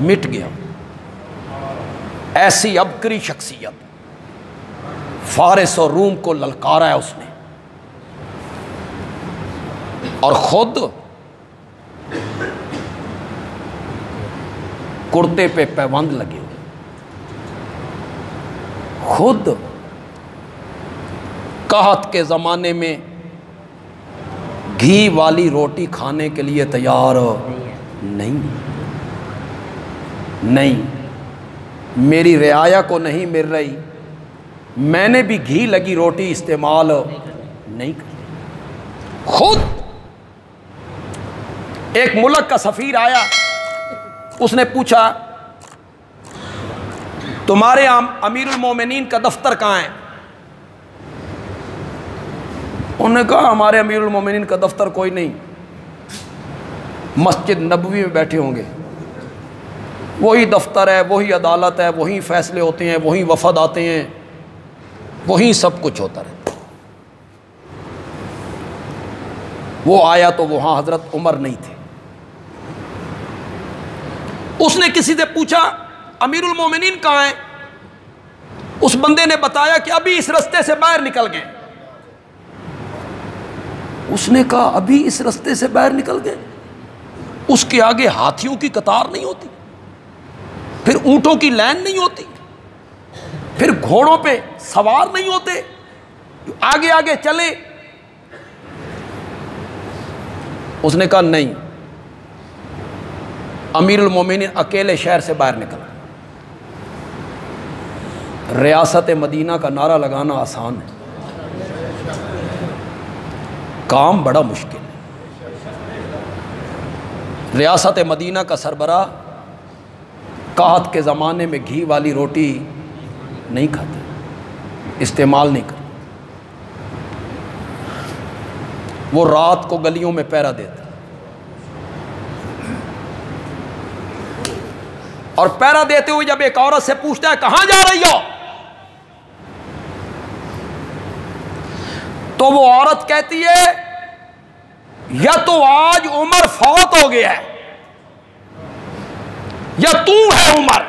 مٹ گیا. ایسی عبقری شخصیت، فارس اور روم کو للکارا ہے اس نے، اور خود کرتے پہ پیوند لگے ہوئے، خود قحط کے زمانے میں گھی والی روٹی کھانے کے لیے تیار نہیں، میری رعایا کو نہیں مل رہی، میں نے بھی گھی لگی روٹی استعمال نہیں کی. خود ایک ملک کا سفیر آیا، اس نے پوچھا تمہارے امیر المومنین کا دفتر کہاں ہے؟ انہوں نے کہا ہمارے امیر المومنین کا دفتر کوئی نہیں، مسجد نبوی میں بیٹھے ہوں گے، وہی دفتر ہے، وہی عدالت ہے، وہی فیصلے ہوتے ہیں، وہی وفد آتے ہیں، وہی سب کچھ ہوتا رہتا. وہ آیا تو وہاں حضرت عمر نہیں تھے. اس نے کسی سے پوچھا امیر المومنین کہاں ہیں؟ اس بندے نے بتایا کہ ابھی اس رستے سے باہر نکل گئے. اس نے کہا ابھی اس رستے سے باہر نکل گئے؟ اس کے آگے ہاتھیوں کی قطار نہیں ہوتی، پھر اونٹوں کی لین نہیں ہوتی، پھر گھوڑوں پہ سوار نہیں ہوتے، آگے آگے چلے. اس نے کہا نہیں، امیر المومنین اکیلے شہر سے باہر نکلا. ریاست مدینہ کا نعرہ لگانا آسان ہے، کام بڑا مشکل ہے. ریاست مدینہ کا سربراہ قحط کے زمانے میں گھی والی روٹی نہیں کھاتا، استعمال نہیں کرتا. وہ رات کو گلیوں میں پہرا دیتا، اور پہرا دیتے ہوئے جب ایک عورت سے پوچھتا ہے کہاں جا رہی ہو، تو وہ عورت کہتی ہے یا تو آج عمر فوت ہو گیا ہے یا تو ہے عمر.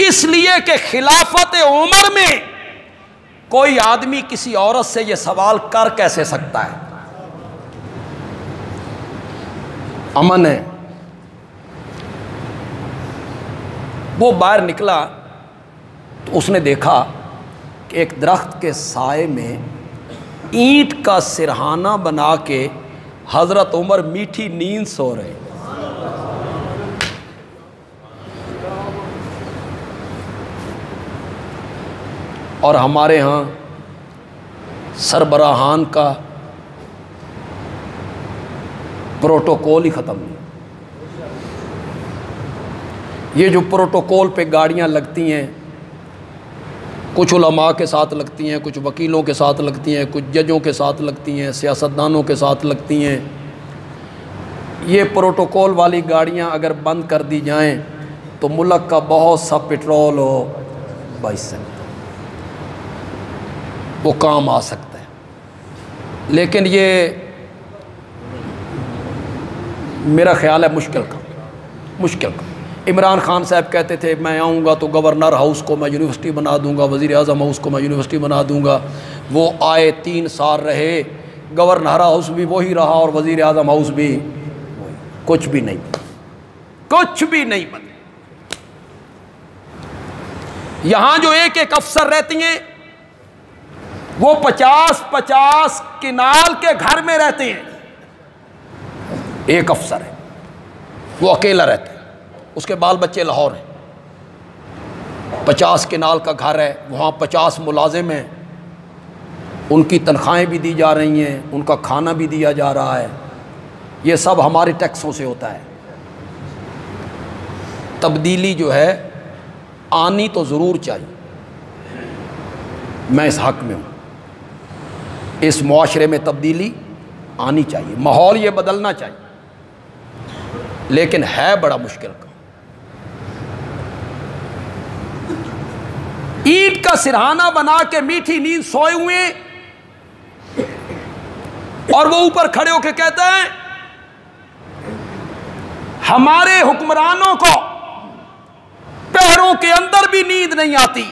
اس لیے کہ خلافت عمر میں کوئی آدمی کسی عورت سے یہ سوال کر کیسے سکتا ہے؟ امن ہے. وہ باہر نکلا تو اس نے دیکھا کہ ایک درخت کے سائے میں اینٹ کا سرہانہ بنا کے حضرت عمر میٹھی نیند سو رہے. اور ہمارے ہاں سربراہان کا پروٹوکول ہی ختم نہیں. یہ جو پروٹوکول پہ گاڑیاں لگتی ہیں، کچھ علماء کے ساتھ لگتی ہیں، کچھ وکیلوں کے ساتھ لگتی ہیں، کچھ ججوں کے ساتھ لگتی ہیں، سیاستدانوں کے ساتھ لگتی ہیں. یہ پروٹوکول والی گاڑیاں اگر بند کر دی جائیں تو ملک کا بہت سا پٹرول بچ سکتا ہے، وہ کام آ سکتا ہے. لیکن یہ میرا خیال ہے مشکل کام. عمران خان صاحب کہتے تھے میں آؤں گا تو گورنر ہاؤس کو میں یونیورسٹی بنا دوں گا، وزیر اعظم ہاؤس کو میں یونیورسٹی بنا دوں گا. وہ آئے 3 سال رہے، گورنر ہاؤس بھی وہی رہا اور وزیر اعظم ہاؤس بھی کچھ بھی نہیں بنے. یہاں جو ایک ایک افسر رہتی ہیں وہ 50 کنال کے گھر میں رہتے ہیں. ایک افسر ہے، وہ اکیلا رہتا ہے، اس کے بال بچے لاہور ہیں. 50 کنال کا گھر ہے، وہاں 50 ملازم ہیں، ان کی تنخواہیں بھی دی جا رہی ہیں، ان کا کھانا بھی دیا جا رہا ہے. یہ سب ہمارے ٹیکسوں سے ہوتا ہے. تبدیلی جو ہے آنی تو ضرور چاہیے، میں اس حق میں ہوں. اس معاشرے میں تبدیلی آنی چاہیے، ماحول یہ بدلنا چاہیے، لیکن ہے بڑا مشکل کام. اینٹ کا سرہانہ بنا کے میٹھی نیند سوئے ہوئے، اور وہ اوپر کھڑے ہو کے کہتے ہیں ہمارے حکمرانوں کو پہروں کے اندر بھی نیند نہیں آتی،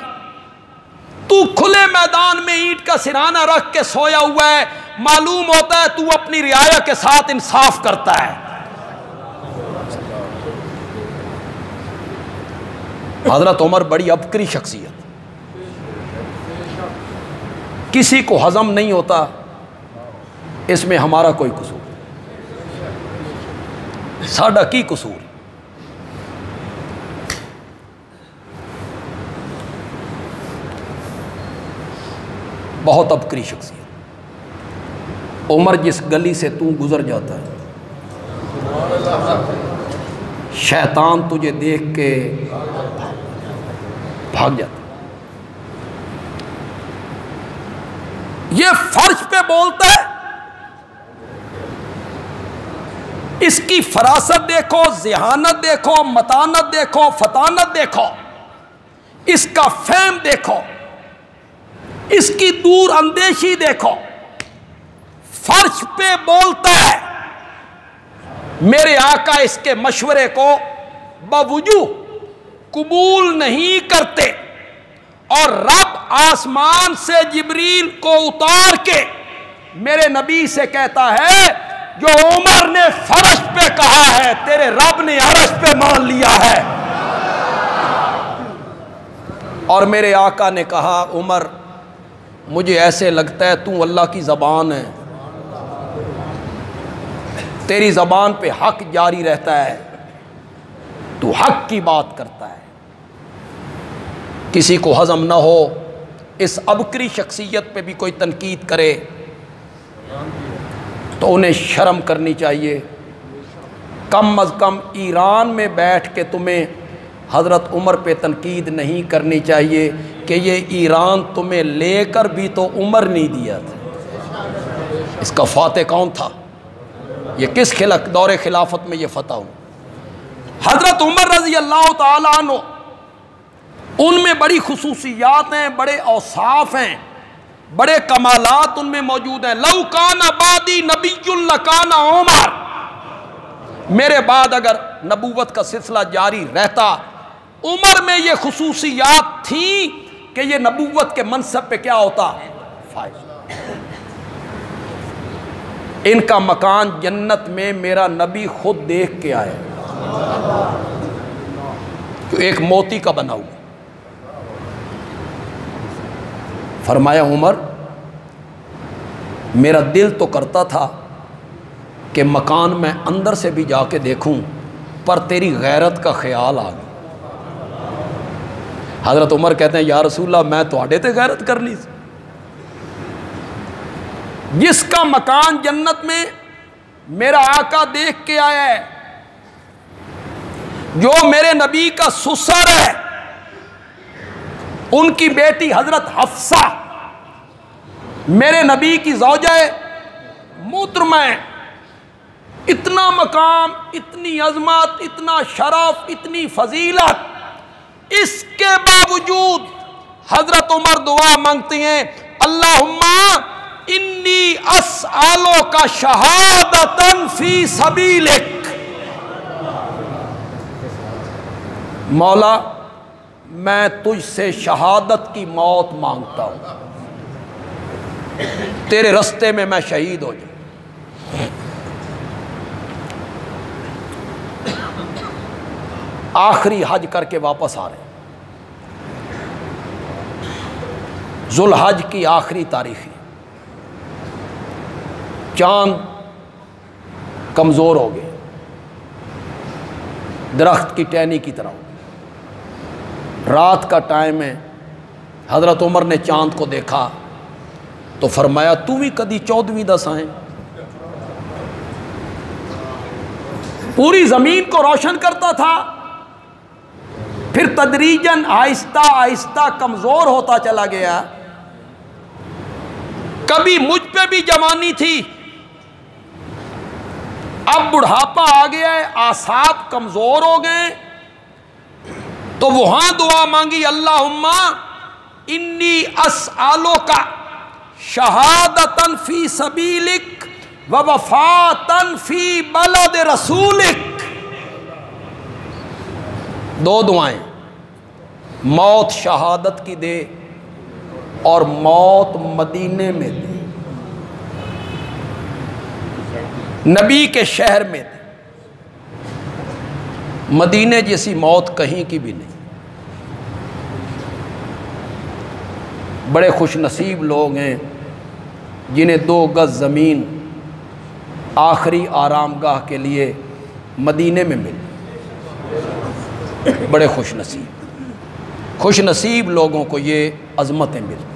تو کھلے میدان میں اینٹ کا سرانہ رکھ کے سویا ہوا ہے، معلوم ہوتا ہے تو اپنی رعایا کے ساتھ انصاف کرتا ہے۔ حضرت عمر بڑی عبقری شخصیت، کسی کو ہضم نہیں ہوتا اس میں ہمارا کوئی قصور، ساڈا کی قصور؟ بہت عبقری شخصیت۔ عمر جس گلی سے تو گزر جاتا ہے شیطان تجھے دیکھ کے بھاگ جاتا ہے۔ یہ فرش پہ بولتا ہے، اس کی فراست دیکھو، ذہانت دیکھو، متانت دیکھو، فطانت دیکھو، اس کا فہم دیکھو، اس کی دور اندیشی دیکھو۔ فرش پہ بولتا ہے، میرے آقا اس کے مشورے کو باوجود قبول نہیں کرتے، اور رب آسمان سے جبریل کو اتار کے میرے نبی سے کہتا ہے جو عمر نے فرش پہ کہا ہے تیرے رب نے عرش پہ مان لیا ہے۔ اور میرے آقا نے کہا عمر مجھے ایسے لگتا ہے تو اللہ کی زبان ہے، تیری زبان پہ حق جاری رہتا ہے، تو حق کی بات کرتا ہے۔ کسی کو ہضم نہ ہو اس عبقری شخصیت پہ بھی کوئی تنقید کرے تو انہیں شرم کرنی چاہیے۔ کم از کم ایران میں بیٹھ کے تمہیں حضرت عمر پہ تنقید نہیں کرنی چاہیے کہ یہ ایران تمہیں لے کر بھی تو عمر نہیں دیا تھا، اس کا فاتح کون تھا؟ یہ کس دور خلافت میں یہ فتح ہو؟ حضرت عمر رضی اللہ تعالیٰ عنہ، ان میں بڑی خصوصیات ہیں، بڑے اوصاف ہیں، بڑے کمالات ان میں موجود ہیں۔ لو کان بعدی نبی لکان عمر، میرے بعد اگر نبوت کا سلسلہ جاری رہتا، عمر میں یہ خصوصیات تھیں کہ یہ نبوت کے منصب پہ کیا ہوتا؟ فائز۔ ان کا مکان جنت میں میرا نبی خود دیکھ کے آئے، جو ایک موتی کا بنا ہوا۔ فرمایا عمر میرا دل تو کرتا تھا کہ مکان میں اندر سے بھی جا کے دیکھوں، پر تیری غیرت کا خیال آ گیا۔ حضرت عمر کہتے ہیں یا رسول اللہ میں تواڈے تے غیرت کرنی سی، جس کا مکان جنت میں میرا آقا دیکھ کے آیا ہے، جو میرے نبی کا سسر ہے، ان کی بیٹی حضرت حفصہ میرے نبی کی زوجہ محترمہ ہے، اتنا مقام، اتنی عظمت، اتنا شرف، اتنی فضیلت، اس کے باوجود حضرت عمر دعا مانگتی ہیں اللہم انی اسألک شہادتا فی سبیلک، مولا میں تجھ سے شہادت کی موت مانگتا ہوں، تیرے رستے میں میں شہید ہو جاؤں۔ آخری حج کر کے واپس آ رہے ہیں، ذوالحج کی آخری تاریخ ہے، چاند کمزور ہو گئے، درخت کی ٹہنی کی طرح ہو گئے، رات کا ٹائم ہے۔ حضرت عمر نے چاند کو دیکھا تو فرمایا تو بھی کدی 14ویں دس آئیں، پوری زمین کو روشن کرتا تھا، پھر تدریجاً آہستہ آہستہ کمزور ہوتا چلا گیا۔ کبھی مجھ پہ بھی جوانی تھی، اب بڑھاپا آ گیا ہے، اعصاب کمزور ہو گئے، تو وہاں دعا مانگی اللہم انی اسألک شہادتا فی سبیلک ووفاتا فی بلد رسولک، دو دعائیں، موت شہادت کی دے اور موت مدینے میں دے، نبی کے شہر میں دے، مدینے جیسی موت کہیں کی بھی نہیں۔ بڑے خوش نصیب لوگ ہیں جنہیں 2 گز زمین آخری آرام گاہ کے لیے مدینے میں ملی، بڑے خوش نصیب لوگوں کو یہ عظمتیں ملتی۔